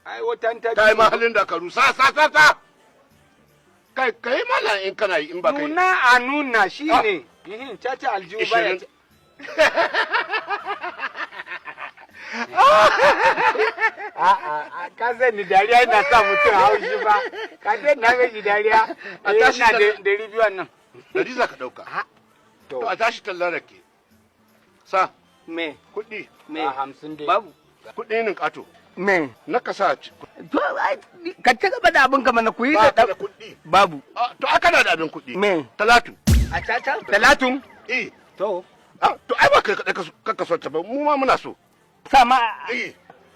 ai watan ta kai mahallin da karu sa kai mallan in kana yi in ba kai nuna a nuna shine caca aljihu baya ka zai ni dariya yana sa mutum haushi ba ka dai na mai dariya a tashi na da ribiyon nan dari za ka dauka to a tashi tallar rake sa me kuɗi me 50 dai babu kuɗi nin kato me na kasa to ka ci gaba da abin ka mana ku yi da kuɗi babu to aka na da abin kuɗi me talatu a caca talatun to to ai ba kai kadai ka so ta ba mu ma muna so sama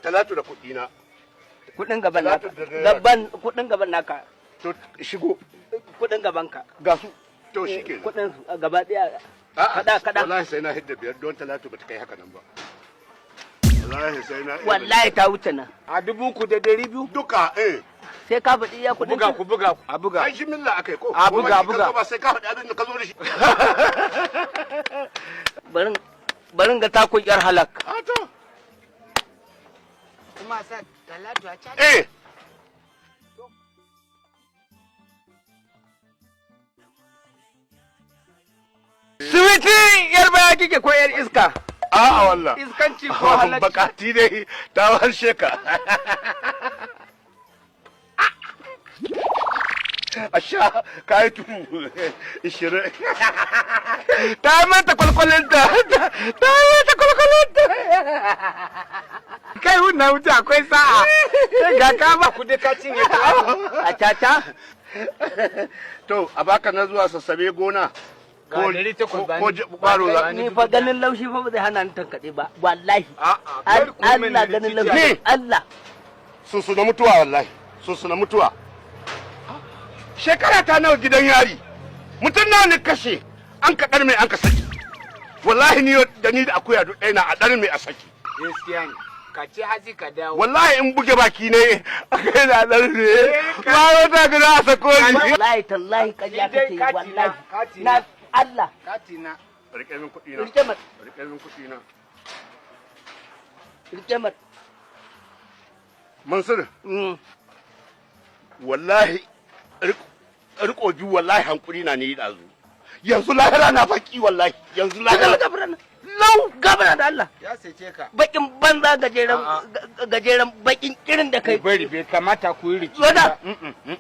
talatu da kuɗi na kudin gaban naka kudin gaban naka to shigo kudin gaban ka ga su to shikenan kudin gaba daya kada wallahi sai na hidda biyar don talatu ba ta kai haka nan ba wallahi sai na wallahi ta wuce nan a 3,200 duka sai ka faɗi iya kudin ku buga a buga ai shi milla akai ko a buga ba sai ka faɗi abin da ka zo da shi barin ga takun yar halak a to kuma sa talatu a caca Suwiti yar baya kike ko yar iska? A'a wallah. Iskanci ko halacci. Bakati dai ta warshe ka. Asha kai tu 20. Ta mata kwalkwalinta. Ta mata kwalkwalinta. kai wannan wuta akwai sa'a ga ka ba ku dai ka cinye a caca. To a baka na zuwa sassabe gona. Ko baro za ni fa ganin laushi fa ba zai hana ni tankaɗe ba wallahi Allah ganin laushi Allah su na mutuwa wallahi su na mutuwa shekara ta nawa gidan yari mutum nawa ne kashe an ka dar mai an ka saki wallahi ni da ni da akuya duk ɗaya na a dar mai a saki gaskiya ne ka ce haji ka dawo wallahi in buge baki ne akai da dar ne ba wata gida a sako ni wallahi tallahi kariya kake wallahi na Allah katina rike min kuɗi na rike mat rike min kuɗi na rike mat Mansur wallahi riko biyu wallahi hankuri na ne dazu yanzu lahira na baki wallahi yanzu lahira lau gabana da Allah ya sace ka bakin banza gajeren bakin kirin da kai bari bai kamata ku yi riki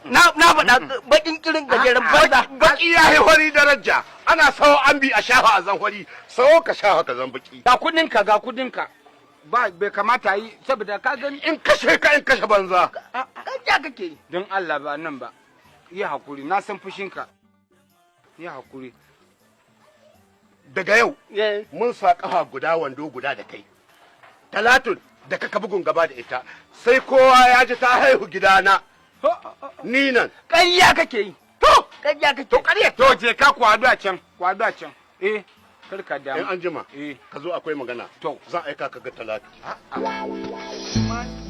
na faɗa bakin kirin gajeren banza baki ya yi hori daraja ana sawo an bi a shafa a zan hori sawo ka shafa ka zan baki ga kudinka ba bai kamata yi saboda ka gani in kashe banza ya kake don Allah ba nan ba yi hakuri na san fushinka yi hakuri daga yau mun sa kafa guda wando guda da kai talatun da kaka bugun gaba da ita sai kowa ya ji ta haihu gidana ni nan ƙarya kake yi to ƙarya to je ka kwado a can kar ka damu in an jima ka zo akwai magana to zan aika ka ga talatu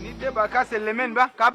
ni dai ba ka sallamen ba ka